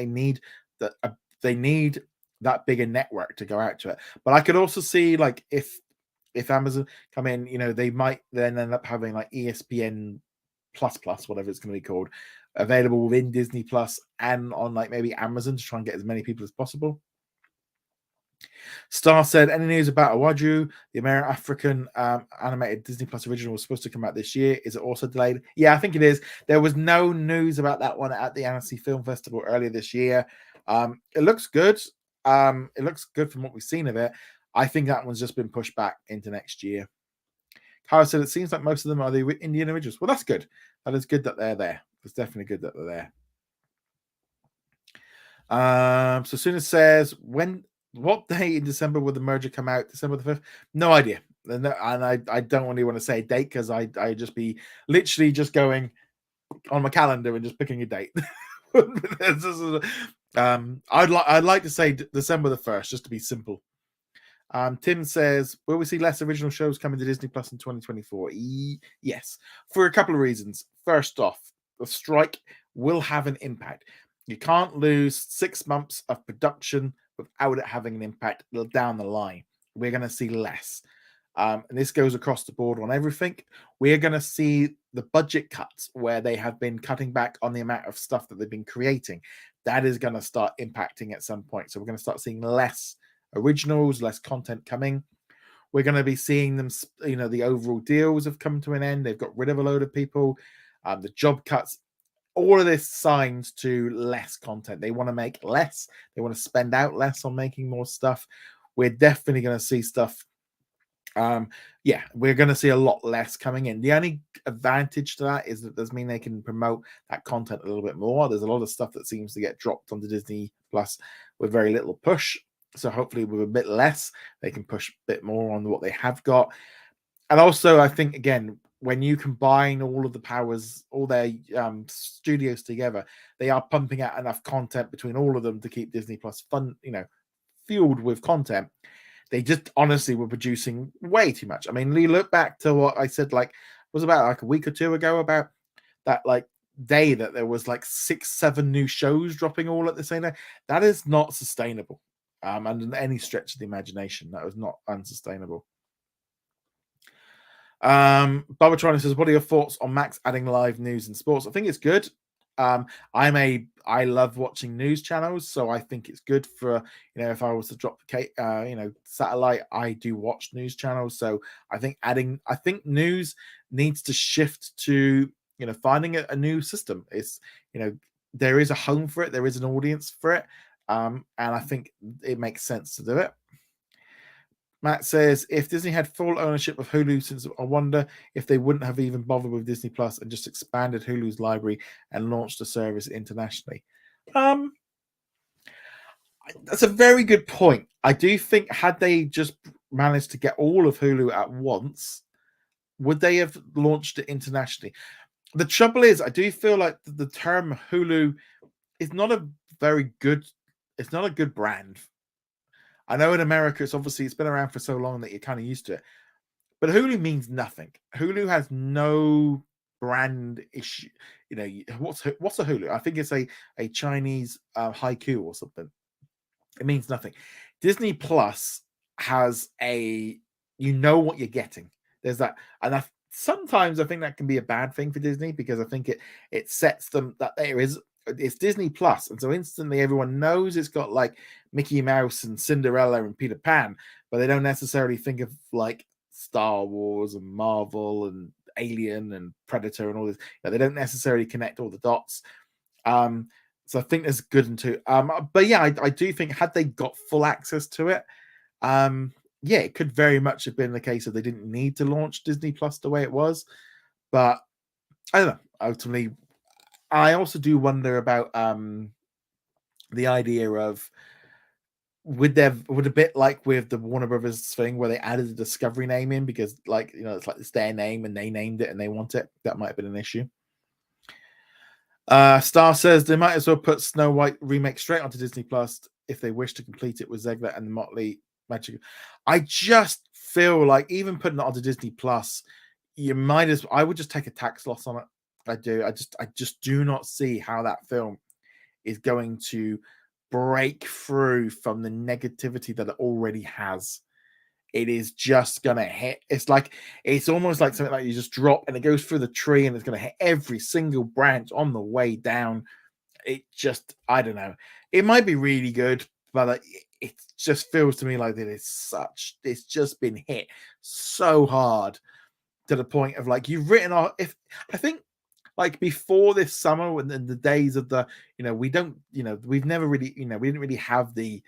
they need that bigger network to go out to it. But I could also see if Amazon come in, they might then end up having ESPN plus whatever it's going to be called, available within Disney Plus and on maybe Amazon to try and get as many people as possible. Star said, any news about Awaju, the African animated Disney Plus original, was supposed to come out this year? Is it also delayed? Yeah, I think it is. There was no news about that one at the Annecy Film Festival earlier this year. It looks good. It looks good from what we've seen of it. I think that one's just been pushed back into next year. Kara said, it seems like most of them are the Indian originals. Well, that's good. That is good that they're there. It's definitely good that they're there. So Suna says, what day in December will the merger come out? December the 5th? No idea. And I don't really want to say a date because I just be literally just going on my calendar and just picking a date. I'd like to say December the 1st, just to be simple. Tim says, will we see less original shows coming to Disney Plus in 2024? Yes, for a couple of reasons. First off, the strike will have an impact. You can't lose 6 months of production without it having an impact down the line. We're going to see less. And this goes across the board on everything. We're going to see the budget cuts where they have been cutting back on the amount of stuff that they've been creating. That is going to start impacting at some point. So we're going to start seeing less originals, less content coming. We're going to be seeing them, the overall deals have come to an end. They've got rid of a load of people. The job cuts, all of this signs to less content. They want to make less. They want to spend out less on making more stuff. We're definitely going to see stuff. We're going to see a lot less coming in. The only advantage to that is that does mean they can promote that content a little bit more. There's a lot of stuff that seems to get dropped onto Disney Plus with very little push. So hopefully with a bit less, they can push a bit more on what they have got. And also, I think, again, when you combine all of the powers, all their studios together, they are pumping out enough content between all of them to keep Disney Plus fun, fueled with content. They just honestly were producing way too much. I mean, you look back to what I said, was about a week or two ago about that day that there was 6-7 new shows dropping all at the same time. That is not sustainable. And any stretch of the imagination, that was not unsustainable. Barbatron says, what are your thoughts on Max adding live news and sports? I think it's good. I love watching news channels, so I think it's good for, if I was to drop satellite, I do watch news channels. So I think news needs to shift to, finding a new system. It's, there is a home for it. There is an audience for it. And I think it makes sense to do it. Matt says, if Disney had full ownership of Hulu, since I wonder if they wouldn't have even bothered with Disney Plus and just expanded Hulu's library and launched the service internationally. That's a very good point. I do think had they just managed to get all of Hulu at once, would they have launched it internationally? The trouble is, I do feel like the term Hulu is not a good brand. I know in America, it's been around for so long that you're kind of used to it. But Hulu means nothing. Hulu has no brand issue. What's a Hulu? I think it's a Chinese haiku or something. It means nothing. Disney Plus has what you're getting. There's that. And sometimes I think that can be a bad thing for Disney, because I think it sets them that it's Disney Plus, and so instantly everyone knows it's got Mickey Mouse and Cinderella and Peter Pan, but they don't necessarily think of Star Wars and Marvel and Alien and Predator and all this. They don't necessarily connect all the dots. So I think there's good and two. But yeah, I do think had they got full access to it, it could very much have been the case that they didn't need to launch Disney Plus the way it was. But I don't know. Ultimately, I also do wonder about the idea of would a bit like with the Warner Brothers thing where they added the Discovery name in because it's their name and they named it and they want it. That might have been an issue. Star says they might as well put Snow White remake straight onto Disney Plus if they wish to complete it with Zegler and the Motley Magic. I just feel like even putting it onto Disney Plus, I would just take a tax loss on it. I do. I just do not see how that film is going to break through from the negativity that it already has. It is just gonna hit. It's almost like something you just drop and it goes through the tree and it's gonna hit every single branch on the way down. It just, I don't know. It might be really good, but it just feels to me like that it's just been hit so hard to the point of you've written off. If I think before this summer, when the days of the, we've never really, we didn't really have the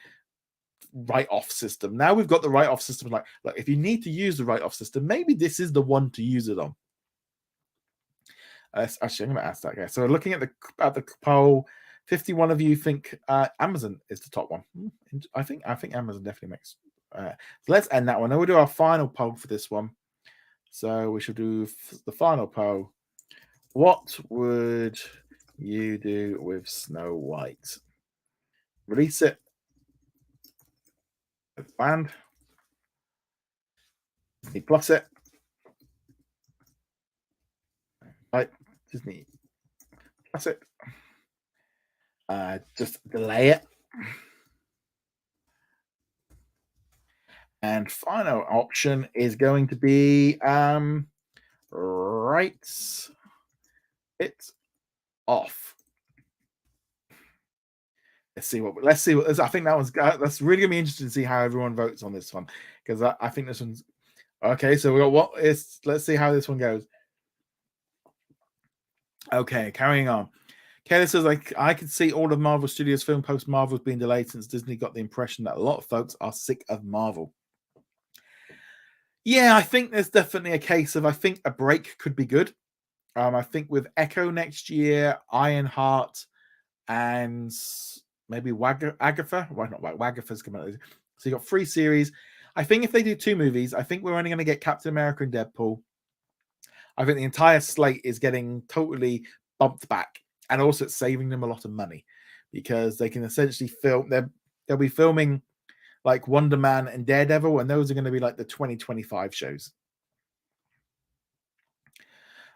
write-off system. Now we've got the write-off system. If you need to use the write-off system, maybe this is the one to use it on. Actually, I'm going to ask that guy. So looking at the poll, 51 of you think Amazon is the top one. I think Amazon definitely makes. So let's end that one. Now we'll do our final poll for this one. So we should do the final poll. What would you do with Snow White? release it. It's banned. Disney Plus it. Right, Disney Plus it. Just delay it. And final option is going to be rights it off. Let's see what I think that's really gonna be interesting to see how everyone votes on this one, because I think this one's okay. So we got let's see how this one goes. Okay, carrying on. Kelly says, I could see all of Marvel Studios film post Marvel's being delayed since Disney got the impression that a lot of folks are sick of Marvel. Yeah, I think there's definitely a case of, I think a break could be good. I think with Echo next year, Ironheart, and maybe Agatha. Why not? Wagatha's coming out. So you got 3 series. I think if they do 2 movies, I think we're only going to get Captain America and Deadpool. I think the entire slate is getting totally bumped back, and also it's saving them a lot of money because they can essentially film. They'll be filming like Wonder Man and Daredevil, and those are going to be like the 2025 shows.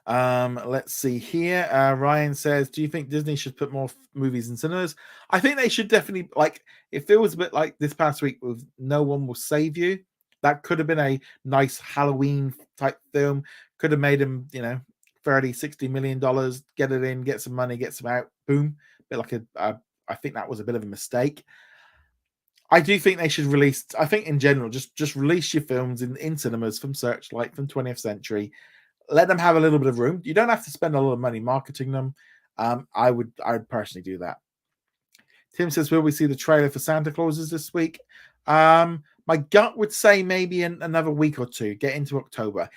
Let's see here. Ryan says, do you think Disney should put more movies in cinemas? I think they should definitely, like, it feels a bit like this past week with No One Will Save You. That could have been a nice Halloween type film. Could have made them, $30, $60 million, get it in, get some money, get some out, boom. Bit like I think that was a bit of a mistake. I do think they should release, I think in general, just release your films in cinemas from Searchlight, from 20th Century. Let them have a little bit of room. You don't have to spend a lot of money marketing them. I would personally do that. Tim says, will we see the trailer for Santa Clauses this week? My gut would say maybe in another week or two, get into October.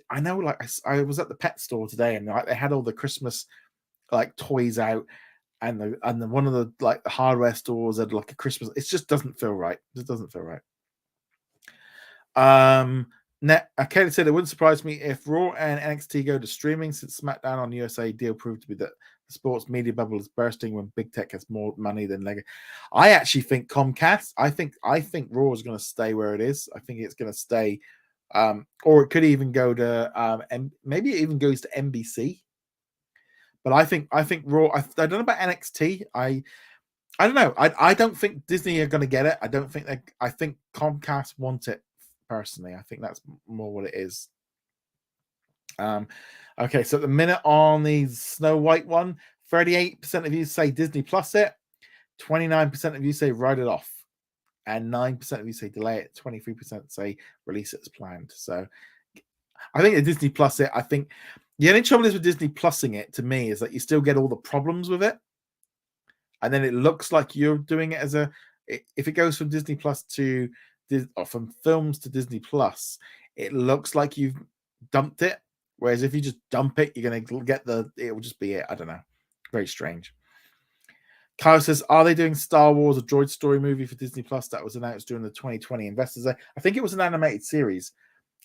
I know, like, I was at the pet store today, and like they had all the Christmas like toys out, and one of the like the hardware stores had like a Christmas. It just doesn't feel right. It doesn't feel right. Katie said, it wouldn't surprise me if Raw and NXT go to streaming, since SmackDown on USA deal proved to be that the sports media bubble is bursting when big tech has more money than Lego. I actually think Comcast. I think Raw is going to stay where it is. I think it's going to stay, or it could even go to, and maybe it even goes to NBC. But I think Raw. I don't know about NXT. I don't know. I don't think Disney are going to get it. I think Comcast want it. Personally, I think that's more what it is. Okay, so at the minute on the Snow White one, 38% of you say Disney Plus it, 29% of you say write it off, and 9% of you say delay it, 23% say release it as planned. So I think the Disney Plus it, I think the only trouble is with Disney Plusing it, to me, is that you still get all the problems with it. And then it looks like you're doing it as if it goes from Disney Plus to, or from films to Disney Plus, it looks like you've dumped it. Whereas if you just dump it, you're going to get it will just be it. I don't know. Very strange. Kyle says, are they doing Star Wars, a Droid story movie for Disney Plus that was announced during the 2020 Investors Day? I think it was an animated series.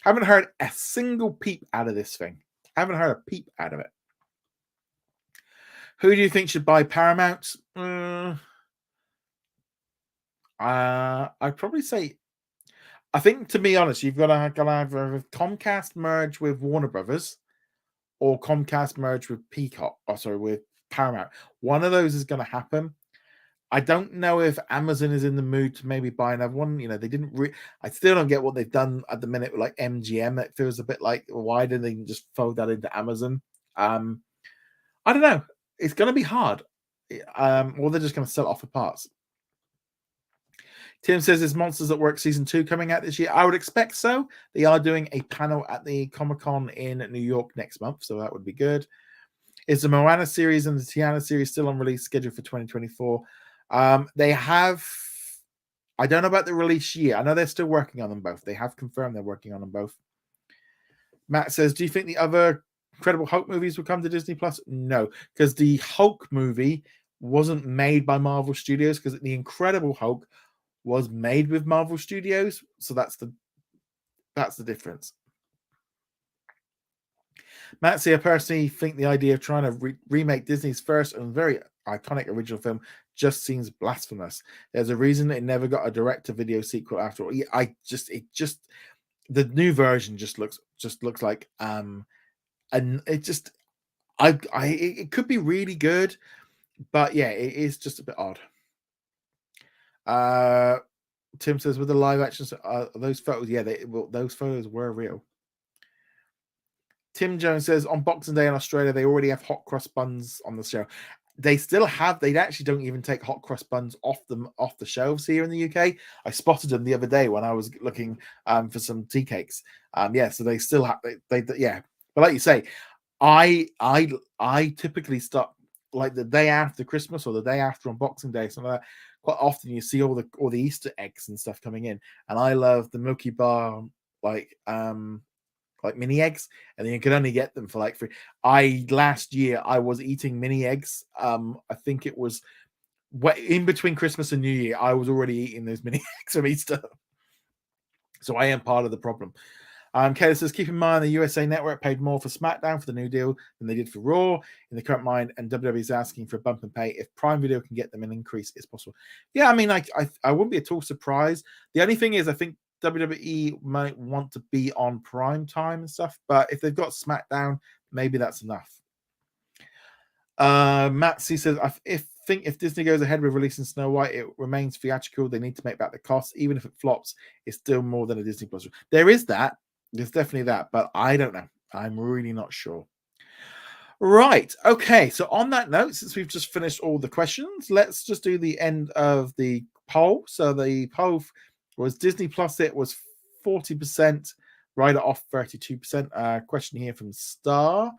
Haven't heard a single peep out of this thing. Haven't heard a peep out of it. Who do you think should buy Paramount? I'd probably say, I think, to be honest, you've got to either Comcast merge with Warner Brothers or Comcast merge with with Paramount. One of those is going to happen. I don't know if Amazon is in the mood to maybe buy another one. They didn't. I still don't get what they've done at the minute with like MGM. It feels a bit like, why didn't they just fold that into Amazon? I don't know. It's going to be hard. Or they're just going to sell it off for parts. Tim says, is Monsters at Work Season 2 coming out this year? I would expect so. They are doing a panel at the Comic-Con in New York next month, so that would be good. Is the Moana series and the Tiana series still on release schedule for 2024? They have, I don't know about the release year. I know they're still working on them both. They have confirmed they're working on them both. Matt says, do you think the other Incredible Hulk movies will come to Disney Plus? No, because the Hulk movie wasn't made by Marvel Studios, because the Incredible Hulk was made with Marvel Studios, so that's the difference. Matt, I personally think the idea of trying to remake Disney's first and very iconic original film just seems blasphemous. There's a reason it never got a direct-to-video sequel after all. The new version just looks like and it could be really good, but yeah, it is just a bit odd. Tim says, with the live actions, those photos, yeah, those photos were real. Tim Jones says, on Boxing Day in Australia, they already have hot cross buns on the show. They still have. They actually don't even take hot cross buns off the shelves here in the UK. I spotted them the other day when I was looking for some tea cakes. Yeah, so they still have. Yeah, but like you say, I typically stop like the day after Christmas or the day after on Boxing Day, something like that. Quite often you see all the Easter eggs and stuff coming in, and I love the Milky Bar like mini eggs, and then you can only get them for like free. Last year I was eating mini eggs. I think it was in between Christmas and New Year. I was already eating those mini eggs from Easter, so I am part of the problem. Kayla says, keep in mind the USA Network paid more for SmackDown for the new deal than they did for Raw in the current mind, and WWE is asking for a bump in pay. If Prime Video can get them an increase, it's possible. Yeah, I mean, I wouldn't be at all surprised. The only thing is, I think WWE might want to be on Primetime and stuff, but if they've got SmackDown, maybe that's enough. Matt C says, if Disney goes ahead with releasing Snow White, it remains theatrical. They need to make back the cost. Even if it flops, it's still more than a Disney Plus. There is that. There's definitely that, but I don't know. I'm really not sure. Right. Okay. So on that note, since we've just finished all the questions, let's just do the end of the poll. So the poll was Disney Plus. It was 40%, right off 32%. Question here from Star.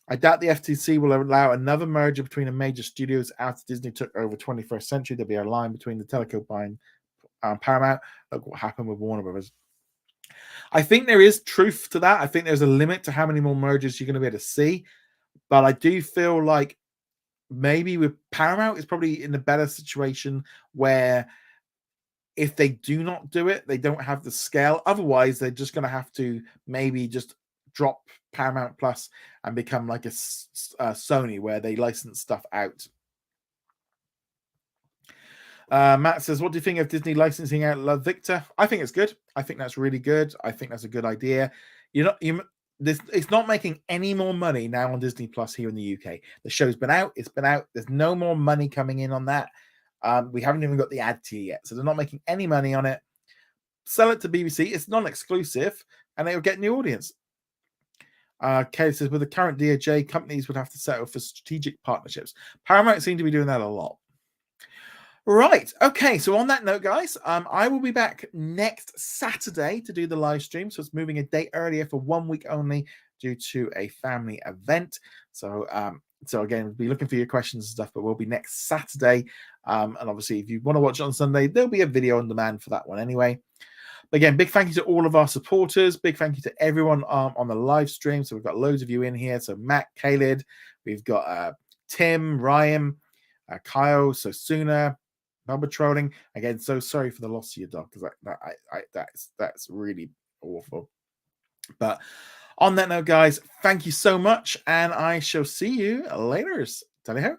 I doubt the FTC will allow another merger between a major studios after Disney took over 21st Century. There'll be a line between the telco buying Paramount. Look what happened with Warner Brothers. I think there is truth to that. I think there's a limit to how many more mergers you're going to be able to see. But I do feel like maybe with Paramount, it's probably in a better situation where if they do not do it, they don't have the scale. Otherwise, they're just going to have to maybe just drop Paramount Plus and become like a Sony where they license stuff out. Matt says, what do you think of Disney licensing out Love Victor? I think it's good. I think that's really good. I think that's a good idea. It's not making any more money now on Disney Plus here in the UK. The show's been out. It's been out. There's no more money coming in on that. We haven't even got the ad tier yet. So they're not making any money on it. Sell it to BBC. It's non-exclusive and they will get new audience. Kay says, with the current DOJ, companies would have to settle for strategic partnerships. Paramount seem to be doing that a lot. Right. Okay. So on that note, guys, I will be back next Saturday to do the live stream. So it's moving a day earlier for 1 week only due to a family event. So again, we'll be looking for your questions and stuff, but we'll be next Saturday. And obviously, if you want to watch it on Sunday, there'll be a video on demand for that one anyway. But again, big thank you to all of our supporters. Big thank you to everyone on the live stream. So we've got loads of you in here. So Matt, Caleb, we've got Tim, Ryan, Kyle, Sosuna, Bubba trolling again. So sorry for the loss of your dog because that's really awful. But on that note, guys, thank you so much, and I shall see you later. Tally ho.